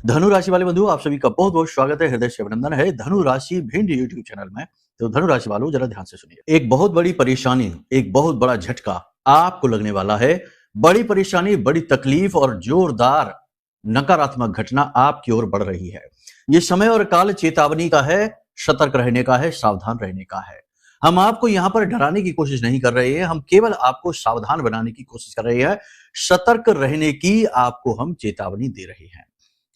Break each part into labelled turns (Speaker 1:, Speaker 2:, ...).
Speaker 1: धनु राशि वाले बंधु, आप सभी का बहुत बहुत स्वागत है, हृदय से अभिनंदन है धनु राशि भिंड यूट्यूब चैनल में। तो धनु राशि वालों, जरा ध्यान से सुनिए। एक बहुत बड़ी परेशानी, एक बहुत बड़ा झटका आपको लगने वाला है। बड़ी परेशानी, बड़ी तकलीफ और जोरदार नकारात्मक घटना आपकी ओर बढ़ रही है। ये समय और काल चेतावनी का है, सतर्क रहने का है, सावधान रहने का है। हम आपको यहाँ पर डराने की कोशिश नहीं कर रहे हैं, हम केवल आपको सावधान बनाने की कोशिश कर रहे हैं। सतर्क रहने की आपको हम चेतावनी दे रहे हैं।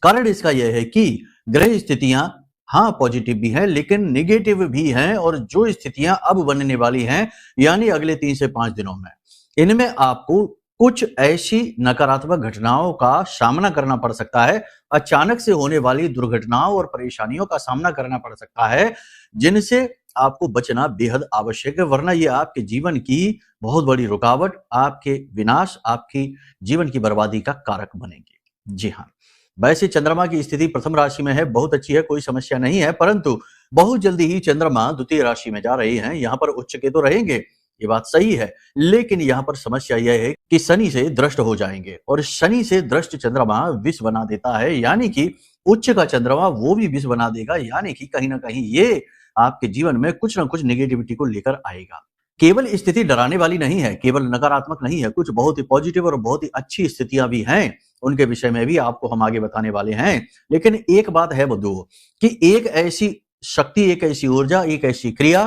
Speaker 1: कारण इसका यह है कि ग्रह स्थितियां हाँ पॉजिटिव भी हैं लेकिन निगेटिव भी हैं, और जो स्थितियां अब बनने वाली हैं यानी अगले 3 से 5 दिनों में, इनमें आपको कुछ ऐसी नकारात्मक घटनाओं का सामना करना पड़ सकता है। अचानक से होने वाली दुर्घटनाओं और परेशानियों का सामना करना पड़ सकता है, जिनसे आपको बचना बेहद आवश्यक है, वरना ये आपके जीवन की बहुत बड़ी रुकावट, आपके विनाश, आपकी जीवन की बर्बादी का कारक बनेंगे। जी हाँ, वैसे चंद्रमा की स्थिति प्रथम राशि में है, बहुत अच्छी है, कोई समस्या नहीं है, परंतु बहुत जल्दी ही चंद्रमा द्वितीय राशि में जा रही हैं। यहाँ पर उच्च केतु रहेंगे, ये बात सही है, लेकिन यहाँ पर समस्या यह है कि शनि से दृष्ट हो जाएंगे, और शनि से दृष्ट चंद्रमा विष बना देता है, यानी कि उच्च का चंद्रमा वो भी विष बना देगा, यानी कि कहीं ना कहीं ये आपके जीवन में कुछ ना कुछ नेगेटिविटी को लेकर आएगा। केवल स्थिति डराने वाली नहीं है, केवल नकारात्मक नहीं है, कुछ बहुत ही पॉजिटिव और बहुत ही अच्छी स्थितियां भी हैं, उनके विषय में भी आपको हम आगे बताने वाले हैं। लेकिन एक बात है बंधुओं कि एक ऐसी शक्ति, एक ऐसी ऊर्जा, एक ऐसी क्रिया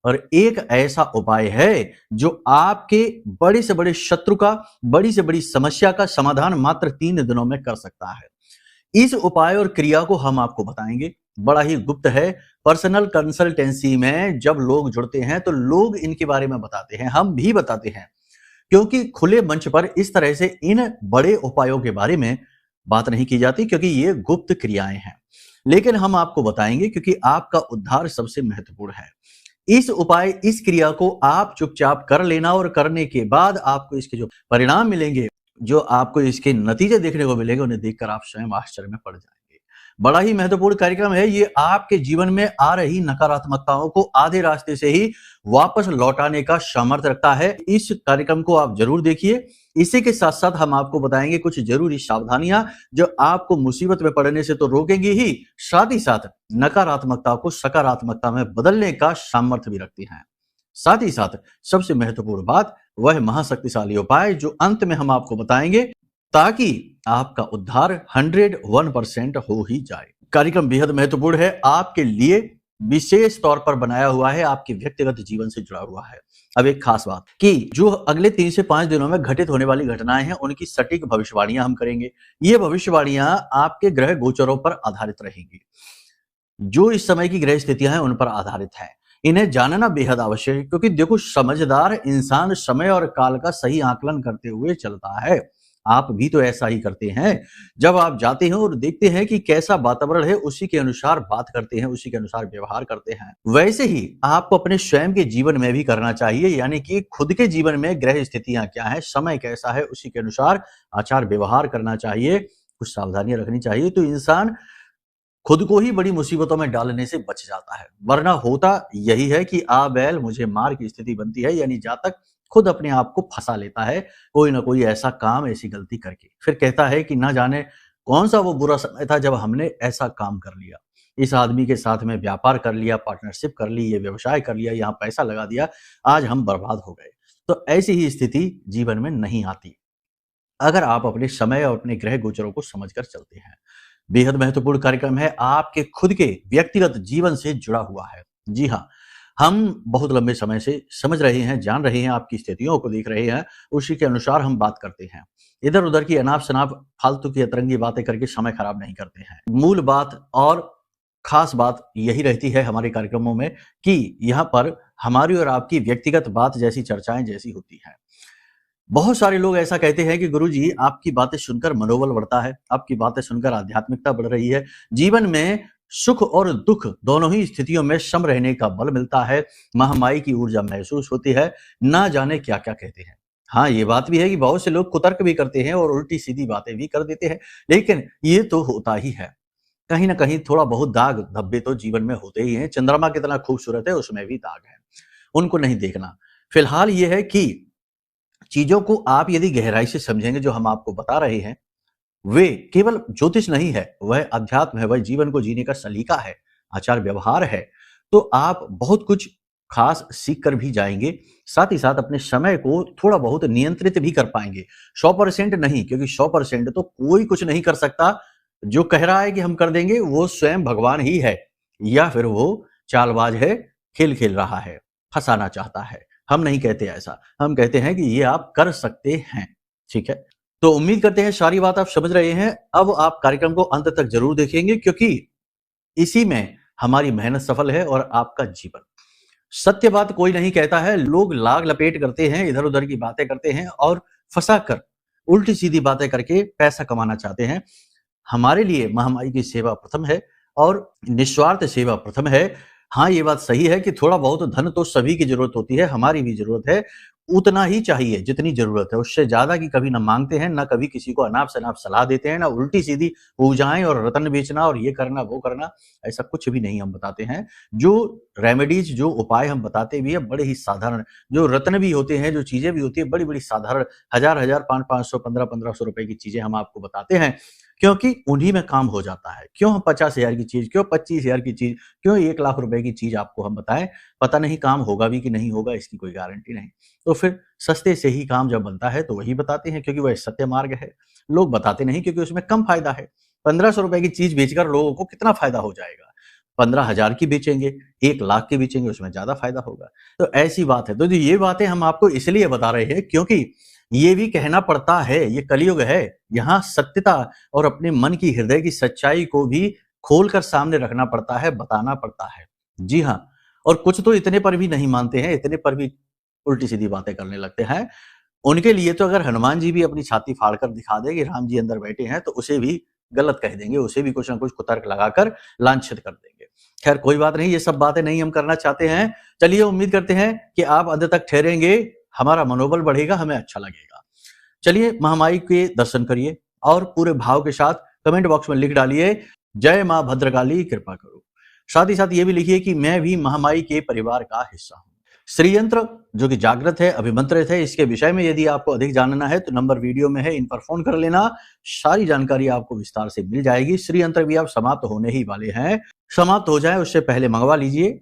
Speaker 1: और एक ऐसा उपाय है जो आपके बड़े से बड़े शत्रु का, बड़ी से बड़ी समस्या का समाधान मात्र 3 दिनों में कर सकता है। इस उपाय और क्रिया को हम आपको बताएंगे, बड़ा ही गुप्त है। पर्सनल कंसल्टेंसी में जब लोग जुड़ते हैं तो लोग इनके बारे में बताते हैं, हम भी बताते हैं, क्योंकि खुले मंच पर इस तरह से इन बड़े उपायों के बारे में बात नहीं की जाती, क्योंकि ये गुप्त क्रियाएं हैं। लेकिन हम आपको बताएंगे क्योंकि आपका उद्धार सबसे महत्वपूर्ण है। इस उपाय, इस क्रिया को आप चुपचाप कर लेना, और करने के बाद आपको इसके जो परिणाम मिलेंगे, जो आपको इसके नतीजे देखने को मिलेंगे, उन्हें देखकर आप स्वयं आश्चर्य में पड़ जाएंगे। बड़ा ही महत्वपूर्ण कार्यक्रम है ये, आपके जीवन में आ रही नकारात्मकताओं को आधे रास्ते से ही वापस लौटाने का सामर्थ्य रखता है। इस कार्यक्रम को आप जरूर देखिए। इसी के साथ साथ हम आपको बताएंगे कुछ जरूरी सावधानियां जो आपको मुसीबत में पड़ने से तो रोकेंगी ही, साथ ही साथ नकारात्मकता को सकारात्मकता में बदलने का सामर्थ्य भी रखती हैं। साथ ही साथ सबसे महत्वपूर्ण बात, वह महाशक्तिशाली उपाय जो अंत में हम आपको बताएंगे, ताकि आपका उद्धार 101% हो ही जाए। कार्यक्रम बेहद महत्वपूर्ण है, आपके लिए विशेष तौर पर बनाया हुआ है, आपके व्यक्तिगत जीवन से जुड़ा हुआ है। अब एक खास बात कि जो अगले 3 से 5 दिनों में घटित होने वाली घटनाएं हैं, उनकी सटीक भविष्यवाणियां हम करेंगे। ये भविष्यवाणियां आपके ग्रह गोचरों पर आधारित रहेंगी, जो इस समय की ग्रह स्थितियां हैं उन पर आधारित है। इन्हें जानना बेहद आवश्यक है, क्योंकि देखो, समझदार इंसान समय और काल का सही आकलन करते हुए चलता है। आप भी तो ऐसा ही करते हैं। जब आप जाते हैं और देखते हैं कि कैसा वातावरण है, उसी के अनुसार बात करते हैं, उसी के अनुसार व्यवहार करते हैं। वैसे ही आपको अपने स्वयं के जीवन में भी करना चाहिए, यानी कि खुद के जीवन में ग्रह स्थितियां क्या है, समय कैसा है, उसी के अनुसार आचार व्यवहार करना चाहिए, कुछ सावधानियां रखनी चाहिए। तो इंसान खुद को ही बड़ी मुसीबतों में डालने से बच जाता है, वरना होता यही है कि आ बैल मुझे मार की स्थिति बनती है, यानी जातक खुद अपने आप को फंसा लेता है कोई ना कोई ऐसा काम, ऐसी गलती करके, फिर कहता है कि ना जाने कौन सा वो बुरा समय था जब हमने ऐसा काम कर लिया, इस आदमी के साथ में व्यापार कर लिया, पार्टनरशिप कर ली, ये व्यवसाय कर लिया, यहाँ पैसा लगा दिया, आज हम बर्बाद हो गए। तो ऐसी ही स्थिति जीवन में नहीं आती अगर आप अपने समय और अपने ग्रह गोचरों को समझकर चलते हैं। बेहद महत्वपूर्ण कार्यक्रम है, आपके खुद के व्यक्तिगत जीवन से जुड़ा हुआ है। जी हाँ, हम बहुत लंबे समय से समझ रहे हैं, जान रहे हैं, आपकी स्थितियों को देख रहे हैं, उसी के अनुसार हम बात करते हैं। इधर उधर की अनाप शनाप फालतू की अतरंगी बातें करके समय खराब नहीं करते हैं। मूल बात और खास बात यही रहती है हमारे कार्यक्रमों में कि यहाँ पर हमारी और आपकी व्यक्तिगत बात जैसी चर्चाएं जैसी होती हैं। बहुत सारे लोग ऐसा कहते हैं कि गुरुजी, आपकी बातें सुनकर मनोबल बढ़ता है, आपकी बातें सुनकर आध्यात्मिकता बढ़ रही है, जीवन में सुख और दुख दोनों ही स्थितियों में सम रहने का बल मिलता है, महामाई की ऊर्जा महसूस होती है, ना जाने क्या क्या कहते हैं। हाँ, ये बात भी है कि बहुत से लोग कुतर्क भी करते हैं और उल्टी सीधी बातें भी कर देते हैं, लेकिन ये तो होता ही है। कहीं ना कहीं थोड़ा बहुत दाग धब्बे तो जीवन में होते ही हैं। चंद्रमा कितना खूबसूरत है, उसमें भी दाग है, उनको नहीं देखना। फिलहाल ये है कि चीजों को आप यदि गहराई से समझेंगे, जो हम आपको बता रहे हैं, वे केवल ज्योतिष नहीं है, वह अध्यात्म है, वह जीवन को जीने का सलीका है, आचार व्यवहार है। तो आप बहुत कुछ खास सीख कर भी जाएंगे, साथ ही साथ अपने समय को थोड़ा बहुत नियंत्रित भी कर पाएंगे। 100% नहीं, क्योंकि 100% तो कोई कुछ नहीं कर सकता। जो कह रहा है कि हम कर देंगे वो स्वयं भगवान ही है, या फिर वो चालबाज है, खेल खेल रहा है, फंसाना चाहता है। हम नहीं कहते ऐसा, हम कहते हैं कि ये आप कर सकते हैं। ठीक है, तो उम्मीद करते हैं सारी बात आप समझ रहे हैं। अब आप कार्यक्रम को अंत तक जरूर देखेंगे, क्योंकि इसी में हमारी मेहनत सफल है और आपका जीवन। सत्य बात कोई नहीं कहता है, लोग लाग लपेट करते हैं, इधर उधर की बातें करते हैं और फंसा कर उल्टी सीधी बातें करके पैसा कमाना चाहते हैं। हमारे लिए महामाई की सेवा प्रथम है और निस्वार्थ सेवा प्रथम है। हाँ, ये बात सही है कि थोड़ा बहुत धन तो सभी की जरूरत होती है, हमारी भी जरूरत है। उतना ही चाहिए जितनी जरूरत है, उससे ज्यादा की कभी ना मांगते हैं, ना कभी किसी को अनाप शनाप सलाह देते हैं, ना उल्टी सीधी पूजाएं और रत्न बेचना और ये करना वो करना, ऐसा कुछ भी नहीं हम बताते हैं। जो रेमेडीज, जो उपाय हम बताते भी है, बड़े ही साधारण, जो रत्न भी होते हैं, जो चीजें भी होती है, बड़ी बड़ी साधारण, 1000 500 500 1500 रुपए की चीजें हम आपको बताते हैं, क्योंकि उन्हीं में काम हो जाता है। क्यों हम 50,000 की चीज, क्यों 25,000 की चीज, क्यों 1 लाख रुपए की चीज आपको हम बताएं? पता नहीं काम होगा भी कि नहीं होगा, इसकी कोई गारंटी नहीं। तो फिर सस्ते से ही काम जब बनता है तो वही बताते हैं, क्योंकि वह सत्य मार्ग है। लोग बताते नहीं क्योंकि उसमें कम फायदा है। 1500 रुपए की चीज बेचकर लोगों को कितना फायदा हो जाएगा? 15,000 की बेचेंगे, 1 लाख की बेचेंगे, उसमें ज्यादा फायदा होगा। तो ऐसी बात है। तो ये बातें हम आपको इसलिए बता रहे हैं क्योंकि ये भी कहना पड़ता है, ये कलयुग है। यहाँ सत्यता और अपने मन की, हृदय की सच्चाई को भी खोलकर सामने रखना पड़ता है, बताना पड़ता है। जी हाँ, और कुछ तो इतने पर भी नहीं मानते हैं, इतने पर भी उल्टी सीधी बातें करने लगते हैं। उनके लिए तो अगर हनुमान जी भी अपनी छाती फाड़कर दिखा दे कि राम जी अंदर बैठे हैं, तो उसे भी गलत कह देंगे, उसे भी कुछ ना कुछ कुतर्क लगाकर लांछित कर देंगे। खैर कोई बात नहीं, ये सब बातें नहीं हम करना चाहते हैं। चलिए, उम्मीद करते हैं कि आप अंत तक ठहरेंगे, हमारा मनोबल बढ़ेगा, हमें अच्छा लगेगा। चलिए, महामाई के दर्शन करिए और पूरे भाव के साथ कमेंट बॉक्स में लिख डालिए, जय मां भद्रकाली कृपा करो। साथ ही साथ ये भी लिखिए कि मैं भी महामाई के परिवार का हिस्सा हूं। श्री यंत्र जो कि जागृत है, अभिमंत्रित है, इसके विषय में यदि आपको अधिक जानना है तो नंबर वीडियो में है, इन पर फोन कर लेना, सारी जानकारी आपको विस्तार से मिल जाएगी। श्री यंत्र भी आप समाप्त होने ही वाले हैं, समाप्त हो जाए उससे पहले मंगवा लीजिए,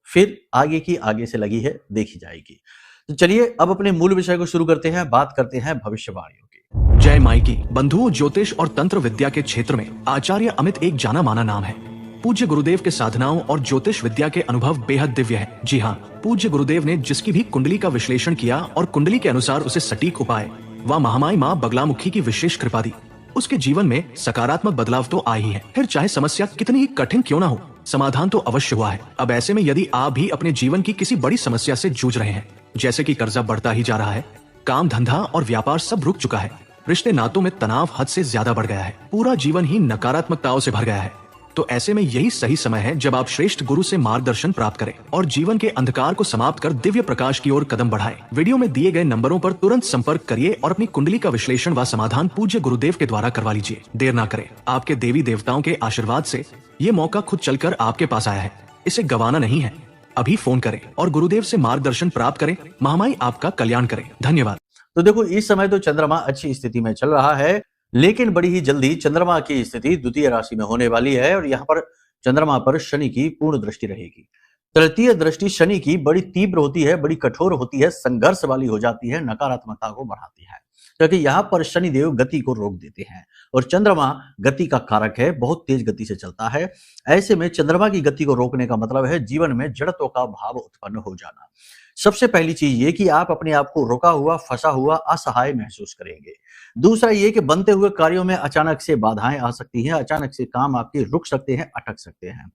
Speaker 1: फिर आगे की आगे से लगी है देखी जाएगी। तो चलिए अब अपने मूल विषय को शुरू करते हैं, बात करते हैं भविष्यवाणियों की।
Speaker 2: जय माई की। बंधुओं, ज्योतिष और तंत्र विद्या के क्षेत्र में आचार्य अमित एक जाना माना नाम है। पूज्य गुरुदेव के साधनाओं और ज्योतिष विद्या के अनुभव बेहद दिव्य है। जी हाँ, पूज्य गुरुदेव ने जिसकी भी कुंडली का विश्लेषण किया और कुंडली के अनुसार उसे सटीक उपाय व महामाई माँ बगलामुखी की विशेष कृपा दी, उसके जीवन में सकारात्मक बदलाव तो आ ही है। फिर चाहे समस्या कितनी ही कठिन क्यों ना हो, समाधान तो अवश्य हुआ है। अब ऐसे में यदि आप भी अपने जीवन की किसी बड़ी समस्या से जूझ रहे हैं, जैसे कि कर्जा बढ़ता ही जा रहा है, काम धंधा और व्यापार सब रुक चुका है, रिश्ते नातों में तनाव हद से ज्यादा बढ़ गया है, पूरा जीवन ही नकारात्मकताओं से भर गया है, तो ऐसे में यही सही समय है जब आप श्रेष्ठ गुरु से मार्गदर्शन प्राप्त करें और जीवन के अंधकार को समाप्त कर दिव्य प्रकाश की ओर कदम बढ़ाएं। वीडियो में दिए गए नंबरों पर तुरंत संपर्क करिए और अपनी कुंडली का विश्लेषण व समाधान पूज्य गुरुदेव के द्वारा करवा लीजिए। देर ना करें, आपके देवी देवताओं के आशीर्वाद से ये मौका खुद चलकर आपके पास आया है, इसे गंवाना नहीं है। अभी फोन करें और गुरुदेव से मार्गदर्शन प्राप्त करें। महामाई आपका कल्याण करें। धन्यवाद।
Speaker 1: तो देखो, इस समय तो चंद्रमा अच्छी स्थिति में चल रहा है, लेकिन बड़ी ही जल्दी चंद्रमा की स्थिति द्वितीय राशि में होने वाली है और यहाँ पर चंद्रमा पर शनि की पूर्ण दृष्टि रहेगी। तृतीय दृष्टि शनि की बड़ी तीव्र होती है, बड़ी कठोर होती है, संघर्ष वाली हो जाती है, नकारात्मकता को बढ़ाती है, क्योंकि यहाँ पर शनि देव गति को रोक देते हैं और चंद्रमा गति का कारक है, बहुत तेज गति से चलता है। ऐसे में चंद्रमा की गति को रोकने का मतलब है जीवन में जड़त्व का भाव उत्पन्न हो जाना। सबसे पहली चीज ये कि आप अपने आप को रुका हुआ, फंसा हुआ, असहाय महसूस करेंगे। दूसरा ये कि बनते हुए कार्यों में अचानक से बाधाएं आ सकती हैं, अचानक से काम आपके रुक सकते हैं, अटक सकते हैं।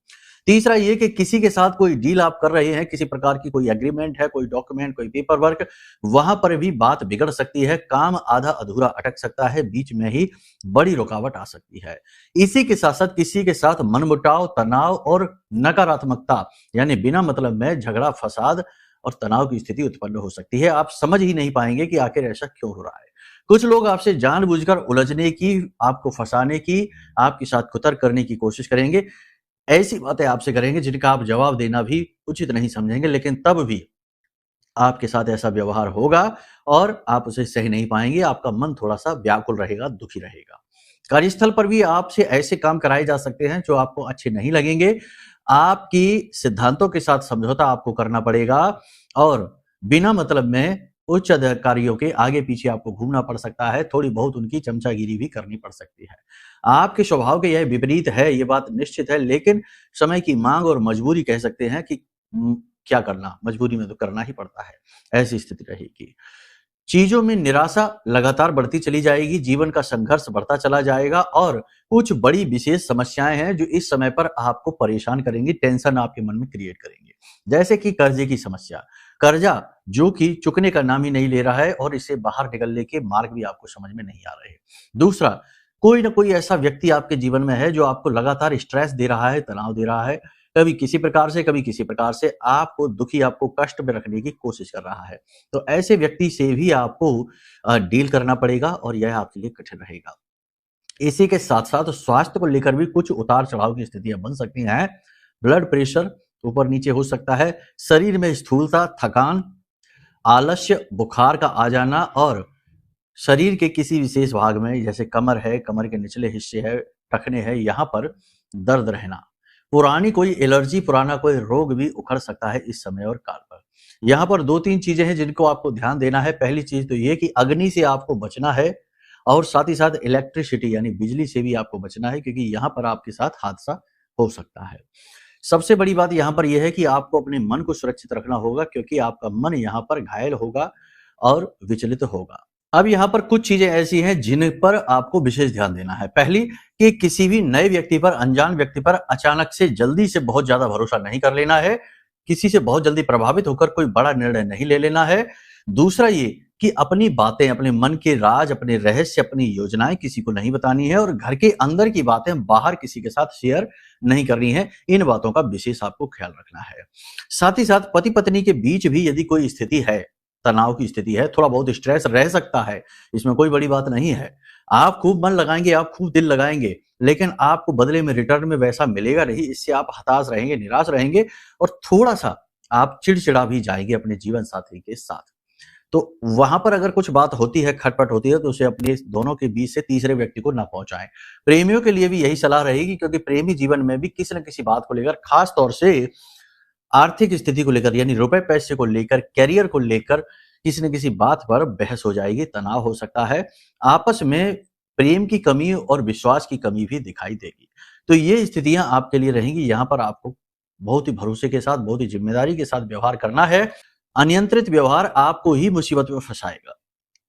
Speaker 1: तीसरा ये कि किसी के साथ कोई डील आप कर रहे हैं, किसी प्रकार की कोई एग्रीमेंट है, कोई डॉक्यूमेंट, कोई पेपर वर्क, वहां पर भी बात बिगड़ सकती है, काम आधा अधूरा अटक सकता है, बीच में ही बड़ी रुकावट आ सकती है। इसी के साथ साथ किसी के साथ मनमुटाव, तनाव और नकारात्मकता यानी बिना मतलब में झगड़ा, फसाद और तनाव की स्थिति उत्पन्न हो सकती है। आप समझ ही नहीं पाएंगे कि आखिर ऐसा क्यों हो रहा है। कुछ लोग आपसे जानबूझकर उलझने की, आपको फंसाने की, आपके साथ कुतर्क करने की कोशिश करेंगे। ऐसी बातें आपसे करेंगे जिनका आप जवाब देना भी उचित नहीं समझेंगे, लेकिन तब भी आपके साथ ऐसा व्यवहार होगा और आप उसे सह नहीं पाएंगे। आपका मन थोड़ा सा व्याकुल रहेगा, दुखी रहेगा। कार्यस्थल पर भी आपसे ऐसे काम कराए जा सकते हैं जो आपको अच्छे नहीं लगेंगे। आपकी सिद्धांतों के साथ समझौता आपको करना पड़ेगा और बिना मतलब में उच्च अधिकारियों के आगे पीछे आपको घूमना पड़ सकता है, थोड़ी बहुत उनकी चमचागिरी भी करनी पड़ सकती है। आपके स्वभाव के यह विपरीत है, ये बात निश्चित है, लेकिन समय की मांग और मजबूरी कह सकते हैं कि क्या करना, मजबूरी में तो करना ही पड़ता है, ऐसी स्थिति रहेगी। चीजों में निराशा लगातार बढ़ती चली जाएगी, जीवन का संघर्ष बढ़ता चला जाएगा और कुछ बड़ी विशेष समस्याएं हैं जो इस समय पर आपको परेशान करेंगी, टेंशन आपके मन में क्रिएट करेंगे। जैसे कि कर्जे की समस्या, कर्जा जो कि चुकने का नाम ही नहीं ले रहा है और इससे बाहर निकलने के मार्ग भी आपको समझ में नहीं आ रहे। दूसरा, कोई ना कोई ऐसा व्यक्ति आपके जीवन में है जो आपको लगातार स्ट्रेस दे रहा है, तनाव दे रहा है, कभी किसी प्रकार से, कभी किसी प्रकार से आपको दुखी, आपको कष्ट में रखने की कोशिश कर रहा है। तो ऐसे व्यक्ति से भी आपको डील करना पड़ेगा और यह आपके लिए कठिन रहेगा। इसी के साथ-साथ स्वास्थ्य को लेकर भी कुछ उतार-चढ़ाव की स्थितियाँ बन सकती हैं। ब्लड प्रेशर ऊपर-नीचे हो सकता है, शरीर में स्थूलता, थकान, आलस्य, बुखार का आ जाना और शरीर के किसी विशेष भाग में जैसे कमर है, कमर के निचले हिस्से है, टखने हैं, यहाँ पर दर्द रहना। पुरानी कोई एलर्जी, पुराना कोई रोग भी उखड़ सकता है इस समय और काल पर। यहाँ पर 2-3 चीज़ें हैं जिनको आपको ध्यान देना है। पहली चीज़ तो ये कि अग्नि से आपको बचना है और साथ ही साथ इलेक्ट्रिसिटी यानी बिजली से भी आपको बचना है क्योंकि यहाँ पर आपके साथ हादसा हो सकता है। सबसे बड़ी बात यहाँ पर यह है कि आपको अपने मन को सुरक्षित रखना होगा क्योंकि आपका मन यहाँ पर घायल होगा और विचलित होगा। अब यहाँ पर कुछ चीजें ऐसी हैं जिन पर आपको विशेष ध्यान देना है। पहली कि किसी भी नए व्यक्ति पर, अनजान व्यक्ति पर अचानक से जल्दी से बहुत ज्यादा भरोसा नहीं कर लेना है। किसी से बहुत जल्दी प्रभावित होकर कोई बड़ा निर्णय नहीं ले लेना है। दूसरा ये कि अपनी बातें, अपने मन के राज, अपने रहस्य, अपनी योजनाएं किसी को नहीं बतानी है और घर के अंदर की बातें बाहर किसी के साथ शेयर नहीं करनी है। इन बातों का विशेष आपको ख्याल रखना है। साथ ही साथ पति पत्नी के बीच भी यदि कोई स्थिति है, तनाव की स्थिति है, थोड़ा बहुत स्ट्रेस रह सकता है, इसमें कोई बड़ी बात नहीं है। आप खूब मन लगाएंगे, आप खूब दिल लगाएंगे, लेकिन आपको बदले में रिटर्न में वैसा मिलेगा नहीं। इससे आप हताश रहेंगे, निराश रहेंगे और थोड़ा-सा आप चिड़चिड़ा भी जाएंगे अपने जीवन साथी के साथ। तो वहां पर अगर कुछ बात होती है, खटपट होती है, तो उसे अपने दोनों के बीच से तीसरे व्यक्ति को ना पहुंचाएं। प्रेमियों के लिए भी यही सलाह रहेगी क्योंकि प्रेमी जीवन में भी किसी न किसी बात को लेकर, खास तौर से आर्थिक स्थिति को लेकर यानी रुपए पैसे को लेकर, करियर को लेकर किसी न किसी बात पर बहस हो जाएगी, तनाव हो सकता है। आपस में प्रेम की कमी और विश्वास की कमी भी दिखाई देगी। तो ये स्थितियां आपके लिए रहेंगी। यहाँ पर आपको बहुत ही भरोसे के साथ, बहुत ही जिम्मेदारी के साथ व्यवहार करना है। अनियंत्रित व्यवहार आपको ही मुसीबत में फंसाएगा।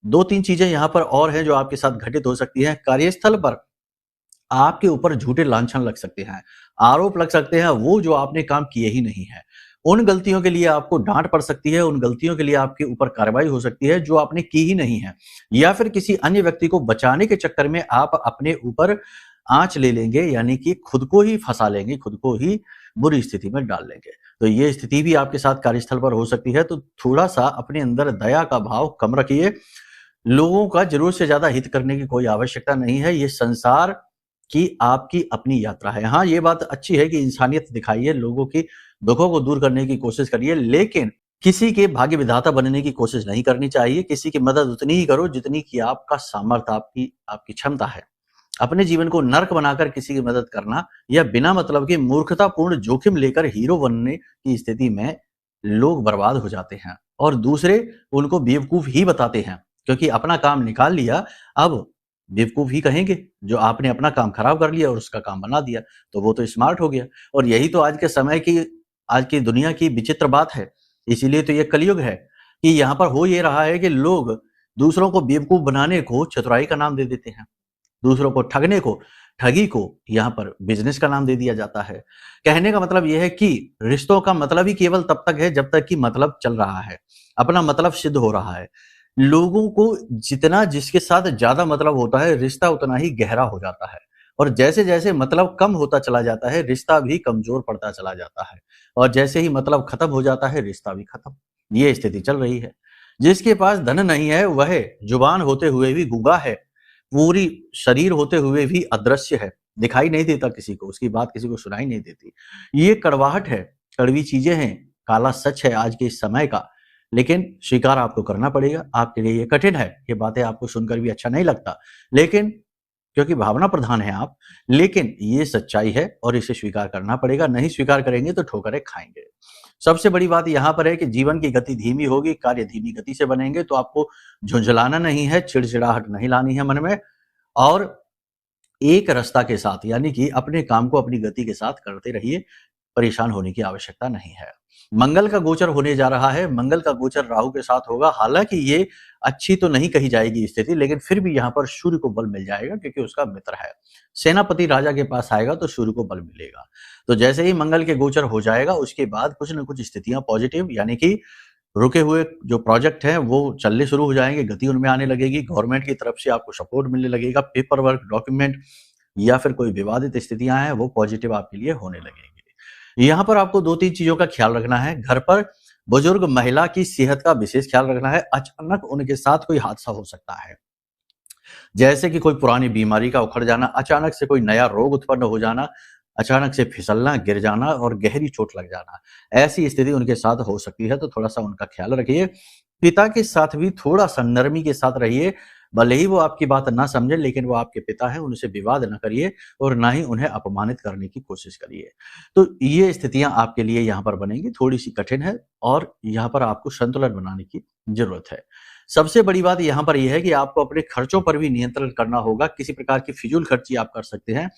Speaker 1: 2-3 चीजें यहाँ पर और हैं जो आपके साथ घटित हो सकती हैं। कार्यस्थल पर आपके ऊपर झूठे लांछन लग सकते हैं, आरोप लग सकते हैं, वो जो आपने काम किए ही नहीं है। उन गलतियों के लिए आपको डांट पड़ सकती है, उन गलतियों के लिए आपके ऊपर कार्रवाई हो सकती है जो आपने की ही नहीं है, या फिर किसी अन्य व्यक्ति को बचाने के चक्कर में आप अपने ऊपर आंच ले लेंगे, यानी कि खुद को ही फंसा लेंगे, खुद को ही बुरी स्थिति में डाल लेंगे। तो ये स्थिति भी आपके साथ कार्यस्थल पर हो सकती है। तो थोड़ा सा अपने अंदर दया का भाव कम रखिए। लोगों का जरूरत से ज्यादा हित करने की कोई आवश्यकता नहीं है। ये संसार की आपकी अपनी यात्रा है। हाँ, ये बात अच्छी है कि इंसानियत दिखाइए, लोगों की दुखों को दूर करने की कोशिश करिए, लेकिन किसी के भाग्य विधाता बनने की कोशिश नहीं करनी चाहिए। किसी की मदद उतनी ही करो जितनी की आपका सामर्थ्य, आपकी क्षमता है। अपने जीवन को नर्क बनाकर किसी की मदद करना या बिना मतलब के मूर्खतापूर्ण जोखिम लेकर हीरो बनने की स्थिति में लोग बर्बाद हो जाते हैं और दूसरे उनको बेवकूफ ही बताते हैं क्योंकि अपना काम निकाल लिया, अब बेवकूफ ही कहेंगे। जो आपने अपना काम खराब कर लिया और उसका काम बना दिया तो वो तो स्मार्ट हो गया। और यही तो आज के समय की, आज की दुनिया की विचित्र बात है। इसीलिए तो ये कलयुग है कि यहाँ पर हो ये रहा है कि लोग दूसरों को बेवकूफ बनाने को चतुराई का नाम दे देते हैं, दूसरों को ठगने को, ठगी को यहाँ पर बिजनेस का नाम दे दिया जाता है। कहने का मतलब यह है कि रिश्तों का मतलब ही केवल तब तक है जब तक कि मतलब चल रहा है, अपना मतलब सिद्ध हो रहा है। लोगों को जितना जिसके साथ ज्यादा मतलब होता है, रिश्ता उतना ही गहरा हो जाता है और जैसे जैसे मतलब कम होता चला जाता है, रिश्ता भी कमजोर पड़ता चला जाता है और जैसे ही मतलब खत्म हो जाता है, रिश्ता भी खत्म। ये स्थिति चल रही है। जिसके पास धन नहीं है वह जुबान होते हुए भी गूंगा है, पूरी शरीर होते हुए भी अदृश्य है, दिखाई नहीं देता किसी को, उसकी बात किसी को सुनाई नहीं देती। ये कड़वाहट है, कड़वी चीजें हैं, काला सच है आज के इस समय का, लेकिन स्वीकार आपको करना पड़ेगा। आपके लिए ये कठिन है, ये बातें आपको सुनकर भी अच्छा नहीं लगता, लेकिन क्योंकि भावना प्रधान है आप, लेकिन ये सच्चाई है और इसे स्वीकार करना पड़ेगा। नहीं स्वीकार करेंगे तो ठोकरें खाएंगे। सबसे बड़ी बात यहाँ पर है कि जीवन की गति धीमी होगी, कार्य धीमी गति से बनेंगे, तो आपको झुंझलाना नहीं है, चिड़चिड़ाहट नहीं लानी है मन में, और एक रास्ता के साथ, यानी कि अपने काम को अपनी गति के साथ करते रहिए। परेशान होने की आवश्यकता नहीं है। मंगल का गोचर होने जा रहा है। मंगल का गोचर राहु के साथ होगा। हालांकि ये अच्छी तो नहीं कही जाएगी स्थिति, लेकिन फिर भी यहाँ पर सूर्य को बल मिल जाएगा क्योंकि उसका मित्र है। सेनापति राजा के पास आएगा तो सूर्य को बल मिलेगा। तो जैसे ही मंगल के गोचर हो जाएगा उसके बाद कुछ न कुछ स्थितियां पॉजिटिव, यानी कि रुके हुए जो प्रोजेक्ट हैं वो चलने शुरू हो जाएंगे, गति उनमें आने लगेगी। गवर्नमेंट की तरफ से आपको सपोर्ट मिलने लगेगा। पेपर वर्क, डॉक्यूमेंट या फिर कोई विवादित स्थितियां हैं वो पॉजिटिव आपके लिए होने लगेंगी। यहाँ पर आपको 2-3 चीजों का ख्याल रखना है। घर पर बुजुर्ग महिला की सेहत का विशेष ख्याल रखना है। अचानक उनके साथ कोई हादसा हो सकता है, जैसे कि कोई पुरानी बीमारी का उखड़ जाना, अचानक से कोई नया रोग उत्पन्न हो जाना, अचानक से फिसलना, गिर जाना और गहरी चोट लग जाना। ऐसी स्थिति उनके साथ हो सकती है, तो थोड़ा सा उनका ख्याल रखिए। पिता के साथ भी थोड़ा सा नरमी के साथ रहिए। भले ही वो आपकी बात ना समझे, लेकिन वो आपके पिता हैं, उनसे विवाद न करिए और ना ही उन्हें अपमानित करने की कोशिश करिए। तो ये स्थितियां आपके लिए यहाँ पर बनेंगी, थोड़ी सी कठिन है और यहाँ पर आपको संतुलन बनाने की जरूरत है। सबसे बड़ी बात यहाँ पर यह है कि आपको अपने खर्चों पर भी नियंत्रण करना होगा। किसी प्रकार की फिजूल खर्ची आप कर सकते हैं।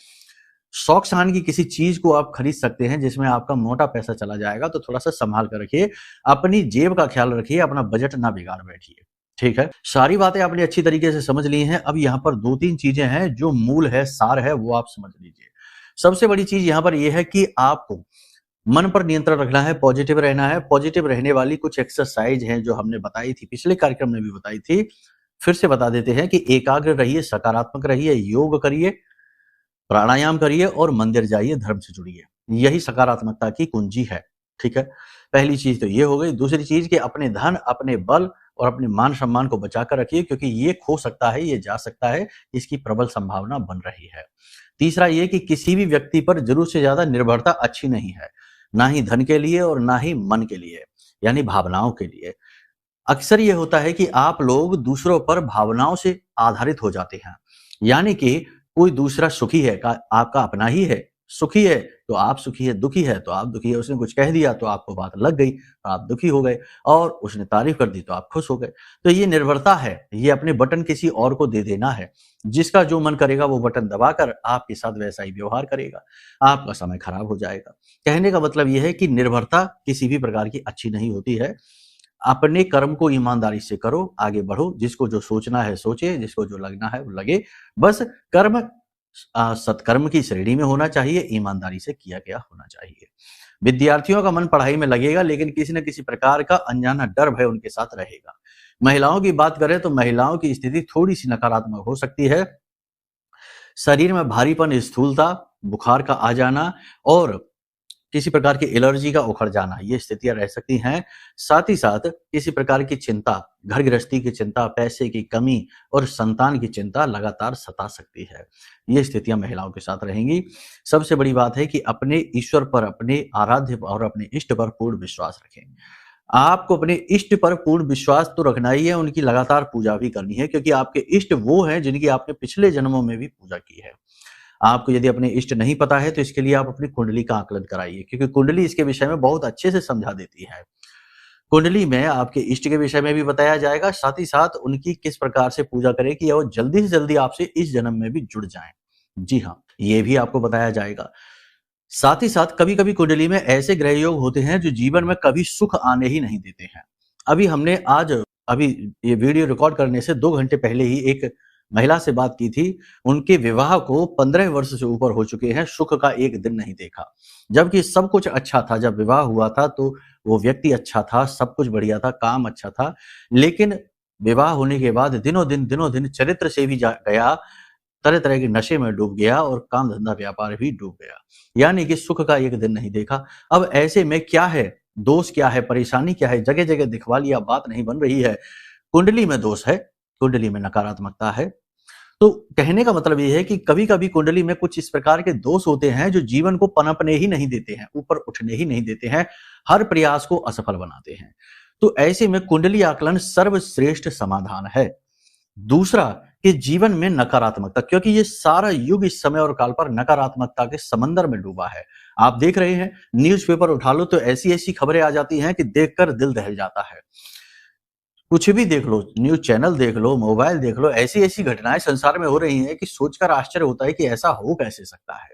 Speaker 1: शौक शान की किसी चीज को आप खरीद सकते हैं जिसमें आपका मोटा पैसा चला जाएगा, तो थोड़ा सा संभाल कर रखिए। अपनी जेब का ख्याल रखिए, अपना बजट ना बिगाड़ बैठिए। ठीक है, सारी बातें आपने अच्छी तरीके से समझ ली हैं। अब यहाँ पर 2-3 चीजें हैं जो मूल है, सार है, वो आप समझ लीजिए। सबसे बड़ी चीज यहाँ पर यह है कि आपको मन पर नियंत्रण रखना है, पॉजिटिव रहना है। पॉजिटिव रहने वाली कुछ एक्सरसाइज हैं जो हमने बताई थी, पिछले कार्यक्रम में भी बताई थी, फिर से बता देते हैं कि एकाग्र रहिए, सकारात्मक रहिए, योग करिए, प्राणायाम करिए और मंदिर जाइए, धर्म से जुड़िए। यही सकारात्मकता की कुंजी है। ठीक है, पहली चीज तो ये हो गई। दूसरी चीज कि अपने धन, अपने बल और अपने मान सम्मान को बचाकर रखिए, क्योंकि ये खो सकता है, ये जा सकता है, इसकी प्रबल संभावना बन रही है। तीसरा ये कि किसी भी व्यक्ति पर जरूरत से ज्यादा निर्भरता अच्छी नहीं है, ना ही धन के लिए और ना ही मन के लिए, यानी भावनाओं के लिए। अक्सर ये होता है कि आप लोग दूसरों पर भावनाओं से आधारित हो जाते हैं, यानी कि कोई दूसरा सुखी है का आपका अपना ही है, सुखी है तो आप सुखी है, दुखी है तो आप दुखी है। उसने कुछ कह दिया तो आपको बात लग गई, आप दुखी हो गए, और उसने तारीफ कर दी तो आप खुश हो गए। तो ये निर्भरता है, ये अपने बटन किसी और को दे देना है। जिसका जो मन करेगा वो बटन दबाकर आपके साथ वैसा ही व्यवहार करेगा, आपका समय खराब हो जाएगा। कहने का मतलब यह है कि निर्भरता किसी भी प्रकार की अच्छी नहीं होती है। अपने कर्म को ईमानदारी से करो, आगे बढ़ो। जिसको जो सोचना है सोचे, जिसको जो लगना है वो लगे। बस कर्म सत्कर्म की श्रेणी में होना चाहिए, ईमानदारी से किया गया होना चाहिए। विद्यार्थियों का मन पढ़ाई में लगेगा, लेकिन किसी न किसी प्रकार का अनजाना डर भय उनके साथ रहेगा। महिलाओं की बात करें तो महिलाओं की स्थिति थोड़ी सी नकारात्मक हो सकती है। शरीर में भारीपन, स्थूलता, बुखार का आ जाना और किसी प्रकार की एलर्जी का उखड़ जाना, ये स्थितियां रह सकती हैं। साथ ही साथ किसी प्रकार की चिंता, घर गृहस्थी की चिंता, पैसे की कमी और संतान की चिंता लगातार सता सकती है। ये स्थितियां महिलाओं के साथ रहेंगी। सबसे बड़ी बात है कि अपने ईश्वर पर, अपने आराध्य और अपने इष्ट पर पूर्ण विश्वास रखें। आपको अपने इष्ट पर पूर्ण विश्वास तो रखना ही है, उनकी लगातार पूजा भी करनी है, क्योंकि आपके इष्ट वो हैं जिनकी आपने पिछले जन्मों में भी पूजा की है। आपको यदि अपने इष्ट नहीं पता है तो इसके लिए आप अपनी कुंडली का आकलन कराइए, क्योंकि कुंडली इसके विषय में बहुत अच्छे से समझा देती है। कुंडली में आपके इष्ट के विषय में भी बताया जाएगा, साथ ही साथ उनकी किस प्रकार से पूजा करें कि वो जल्दी से जल्दी आपसे इस जन्म में भी जुड़ जाएं। जी हाँ, ये भी आपको बताया जाएगा। साथ ही साथ कभी कभी कुंडली में ऐसे ग्रह योग होते हैं जो जीवन में कभी सुख आने ही नहीं देते हैं। अभी ये वीडियो रिकॉर्ड करने से 2 घंटे पहले ही एक महिला से बात की थी। उनके विवाह को 15 वर्ष से ऊपर हो चुके हैं, सुख का एक दिन नहीं देखा, जबकि सब कुछ अच्छा था। जब विवाह हुआ था तो वो व्यक्ति अच्छा था, सब कुछ बढ़िया था, काम अच्छा था, लेकिन विवाह होने के बाद दिनों दिन चरित्र से भी गया, तरह तरह के नशे में डूब गया और काम धंधा व्यापार भी डूब गया, यानी कि सुख का एक दिन नहीं देखा। अब ऐसे में क्या है, दोष क्या है, परेशानी क्या है? जगह जगह दिखवा लिया, बात नहीं बन रही है। कुंडली में दोष है, कुंडली में नकारात्मकता है। तो कहने का मतलब ये है कि कभी कभी कुंडली में कुछ इस प्रकार के दोष होते हैं जो जीवन को पनपने ही नहीं देते हैं, ऊपर उठने ही नहीं देते हैं, हर प्रयास को असफल बनाते हैं। तो ऐसे में कुंडली आकलन सर्वश्रेष्ठ समाधान है। दूसरा कि जीवन में नकारात्मकता, क्योंकि ये सारा युग इस समय और काल पर नकारात्मकता के समंदर में डूबा है। आप देख रहे हैं, न्यूज़पेपर उठा लो तो ऐसी-ऐसी खबरें आ जाती हैं कि देखकर दिल दहल जाता है। कुछ भी देख लो, न्यूज़ चैनल देख लो, मोबाइल देख लो, ऐसी-ऐसी घटनाएँ संसार में हो रही हैं कि सोचकर आश्चर्य होता है कि ऐसा हो कैसे सकता है।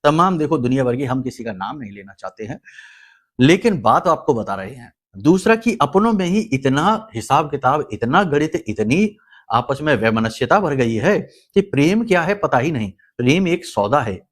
Speaker 1: तमाम देखो दुनिया भर की, हम किसी का नाम नहीं लेना चाहते हैं, लेकिन बात आपको बता रहे हैं। दूसरा कि अपनों में ही इतना हिसाब-किताब, इतना गणित, इतनी आपस में वैमनस्यता भर गई है कि प्रेम क्या है पता ही नहीं। प्रेम एक सौदा है,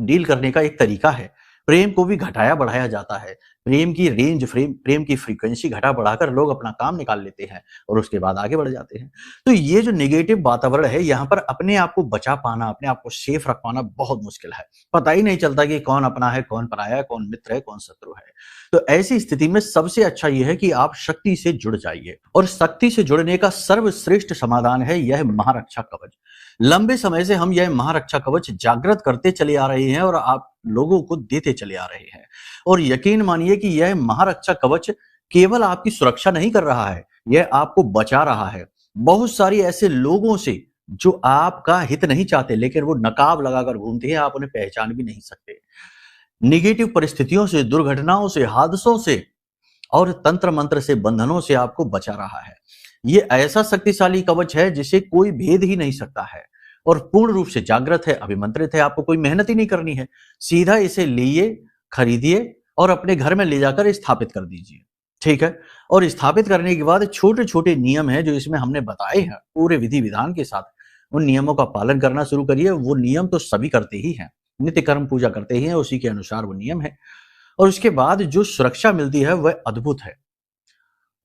Speaker 1: डील करने का एक तरीका है। प्रेम को भी घटाया-बढ़ाया जाता है। प्रेम की रेंज, प्रेम की फ्रीक्वेंसी घटा-बढ़ाकर लोग अपना काम निकाल लेते हैं और उसके बाद आगे बढ़ जाते हैं। तो ये जो नेगेटिव वातावरण है, यहाँ पर अपने आप को बचा पाना, अपने आप को सेफ रख पाना बहुत मुश्किल है। पता ही नहीं चलता कि कौन अपना है, कौन पराया है, कौन मित्र है, कौन शत्रु है। तो ऐसी स्थिति में सबसे अच्छा ये है कि आप शक्ति से जुड़ जाइए, और शक्ति से जुड़ने का सर्वश्रेष्ठ समाधान है यह महारक्षा कवच। लंबे समय से हम यह महारक्षा कवच जागृत करते चले आ रहे हैं और आप लोगों को देते चले आ रहे हैं। और यकीन मानिए कि यह महारक्षा कवच केवल आपकी सुरक्षा नहीं कर रहा है, यह आपको बचा रहा है बहुत सारी ऐसे लोगों से जो आपका हित नहीं चाहते, लेकिन वो नकाब लगाकर घूमते हैं, आप उन्हें पहचान भी नहीं सकते। नेगेटिव परिस्थितियों से, दुर्घटनाओं से, हादसों से और तंत्र मंत्र से, बंधनों से आपको बचा रहा है। ये ऐसा शक्तिशाली कवच है जिसे कोई भेद ही नहीं सकता है, और पूर्ण रूप से जागृत है, अभिमंत्रित है। आपको कोई मेहनत ही नहीं करनी है, सीधा इसे लिए, खरीदिए और अपने घर में ले जाकर स्थापित कर दीजिए। ठीक है? और स्थापित करने के बाद छोटे-छोटे नियम हैं जो इसमें हमने बताए हैं पूरे विधि विधान के साथ, उन नियमों का पालन करना शुरू करिए। वो नियम तो सभी करते ही हैं, नित्य कर्म पूजा करते ही हैं, उसी के अनुसार वो नियम है, और उसके बाद जो सुरक्षा मिलती है वह अद्भुत है।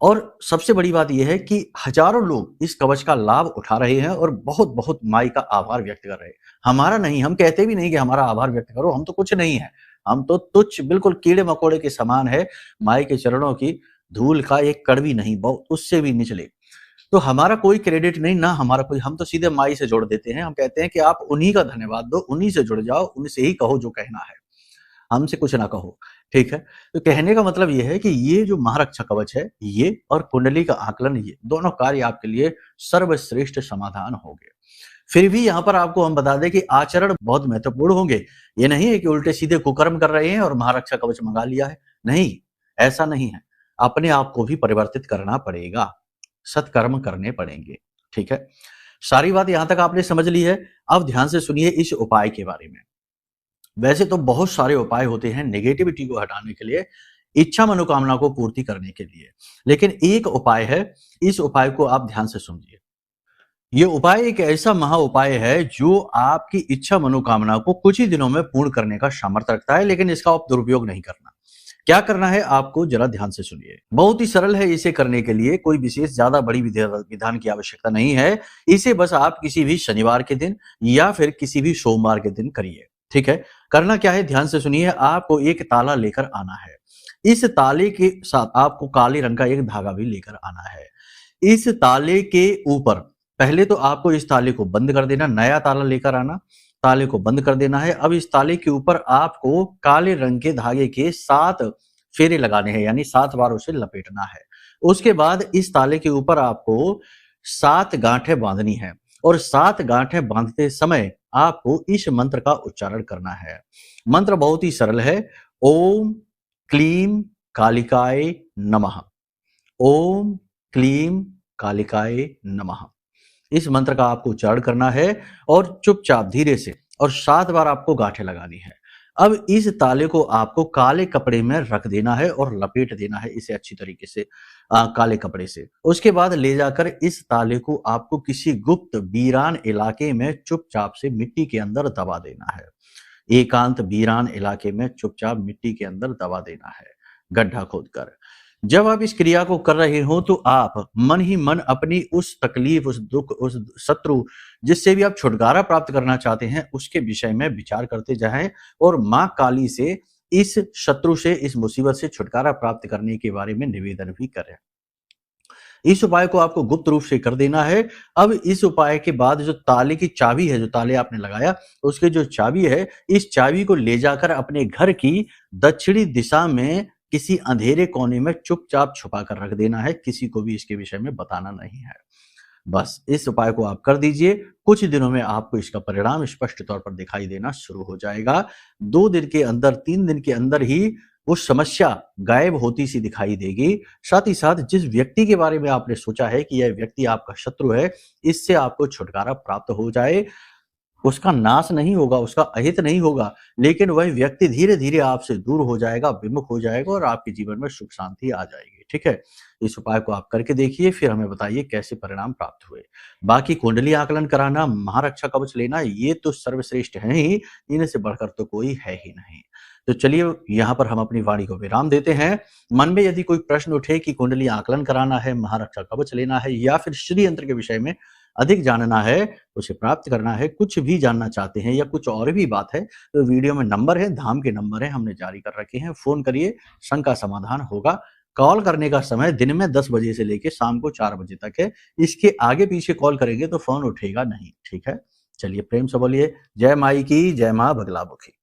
Speaker 1: और सबसे बड़ी बात यह है कि हजारों लोग इस कवच का लाभ उठा रहे हैं और बहुत-बहुत माई का आभार व्यक्त कर रहे हैं। हमारा नहीं, हम कहते भी नहीं कि हमारा आभार व्यक्त करो, हम तो कुछ नहीं है। हम तो तुच्छ, बिल्कुल कीड़े-मकोड़े के समान है, माई के चरणों की धूल का एक कण भी नहीं, बहुत उससे भी निचले। तो हमारा कोई क्रेडिट नहीं, ना हमारा कोई, हम तो सीधे माई से जोड़ देते हैं। हम कहते हैं कि आप उन्हीं का धन्यवाद दो, उन्हीं से जुड़ जाओ, उनसे ही कहो जो कहना है। हमसे कुछ ना कहो, ठीक है? तो कहने का मतलब ये है कि ये जो महारक्षा कवच है, ये और कुंडली का आकलन, ये दोनों कार्य आपके लिए सर्वश्रेष्ठ समाधान होंगे। फिर भी यहाँ पर आपको हम बता दें कि आचरण बहुत महत्वपूर्ण होंगे। ये नहीं है कि उल्टे-सीधे कुकर्म कर रहे हैं और महारक्षा कवच मँगा लिया है। नहीं, ऐसा नहीं है। अपने आप को भी परिवर्तित करना पड़ेगा, सत्कर्म करने पड़ेंगे, ठीक है? सारी बात यहाँ तक आपने समझ ली है। अब ध्यान से सुनिए इस उपाय के बारे में। वैसे तो बहुत सारे उपाय होते हैं नेगेटिविटी को हटाने के लिए, इच्छा मनोकामना को पूर्ति करने के लिए, लेकिन एक उपाय है, इस उपाय को आप ध्यान से सुनिए। ये उपाय एक ऐसा महा उपाय है जो आपकी इच्छा मनोकामना को कुछ ही दिनों में पूर्ण करने का सामर्थ्य रखता है, लेकिन इसका आप दुरुपयोग नहीं करना। क्या करना है आपको जरा ध्यान से सुनिए। बहुत ही सरल है, इसे करने के लिए कोई विशेष ज्यादा बड़ी विधान की आवश्यकता नहीं है। इसे बस आप किसी भी शनिवार के दिन या फिर किसी भी सोमवार के दिन करिए, ठीक है? करना क्या है ध्यान से सुनिए। आपको एक ताला लेकर आना है। इस ताले के साथ आपको काले रंग का एक धागा भी लेकर आना है। इस ताले के ऊपर पहले तो आपको इस ताले को बंद कर देना, नया ताला लेकर आना, ताले को बंद कर देना है। अब इस ताले के ऊपर आपको काले रंग के धागे के 7 फेरे लगाने हैं, यानी 7 बार उसे लपेटना है। उसके बाद इस ताले के ऊपर आपको 7 गांठें बांधनी है, और 7 गांठें बांधते समय आपको इस मंत्र का उच्चारण करना है। मंत्र बहुत ही सरल है। ओम क्लीम कालिकाय नमः। ओम क्लीम कालिकाय नमः। इस मंत्र का आपको उच्चारण करना है और चुपचाप धीरे से, और 7 बार आपको गांठें लगानी है। अब इस ताले को आपको काले कपड़े में रख देना है और लपेट देना है इसे अच्छी तरीके से काले कपड़े से। उसके बाद ले जाकर इस ताले को आपको किसी गुप्त वीरान इलाके में चुपचाप से मिट्टी के अंदर दबा देना है। एकांत वीरान इलाके में चुपचाप मिट्टी के अंदर दबा देना है, गड्ढा खोदकर। जब आप इस क्रिया को कर रहे हो तो आप मन ही मन अपनी उस तकलीफ, उस दुख, उस शत्रु जिससे भी आप छुटकारा प्राप्त करना चाहते हैं उसके विषय में विचार करते जाएं, और मां काली से इस शत्रु से, इस मुसीबत से छुटकारा प्राप्त करने के बारे में निवेदन भी करें। इस उपाय को आपको गुप्त रूप से कर देना है। अब इस उपाय के बाद जो ताले की चाबी है, जो ताले आपने लगाया उसकी जो चाबी है, इस चाबी को ले जाकर अपने घर की दक्षिणी दिशा में किसी अंधेरे कोने में चुपचाप छुपा कर रख देना है। किसी को भी इसके विषय में बताना नहीं है। बस इस उपाय को आप कर दीजिए, कुछ दिनों में आपको इसका परिणाम स्पष्ट तौर पर दिखाई देना शुरू हो जाएगा। 2 दिन के अंदर, 3 दिन के अंदर ही वो समस्या गायब होती सी दिखाई देगी। साथ ही साथ जिस व्यक्ति के बारे में आपने सोचा है कि यह व्यक्ति आपका शत्रु है, इससे आपको छुटकारा प्राप्त हो जाए, उसका नाश नहीं होगा, उसका अहित नहीं होगा, लेकिन वह व्यक्ति धीरे-धीरे आपसे दूर हो जाएगा, विमुख हो जाएगा और आपके जीवन में सुख शांति आ जाएगी, ठीक है? इस उपाय को आप करके देखिए, फिर हमें बताइए कैसे परिणाम प्राप्त हुए। बाकी कुंडली आकलन कराना, महारक्षा कवच लेना, ये तो सर्वश्रेष्ठ हैं ही, इन्हीं से बढ़कर तो कोई है ही नहीं। तो चलिए यहाँ पर हम अपनी वाणी को विराम देते हैं। मन में यदि कोई प्रश्न उठे कि कुंडली आकलन कराना है, महारक्षा कवच लेना है या फिर श्री यंत्र के विषय में अधिक जानना है, उसे प्राप्त करना है, कुछ भी जानना चाहते हैं या कुछ और भी बात है, तो वीडियो में नंबर है, धाम के नंबर है, हमने जारी कर रखे हैं, फ़ोन करिए, शंका समाधान होगा। कॉल करने का समय दिन में 10 बजे से लेके शाम को 4 बजे तक है। इसके आगे-पीछे कॉल करेंगे तो फ़ोन उठेगा नहीं, ठीक है? चलिए प्रेम से बोलिए, जय माई की, जय माँ बगलामुखी।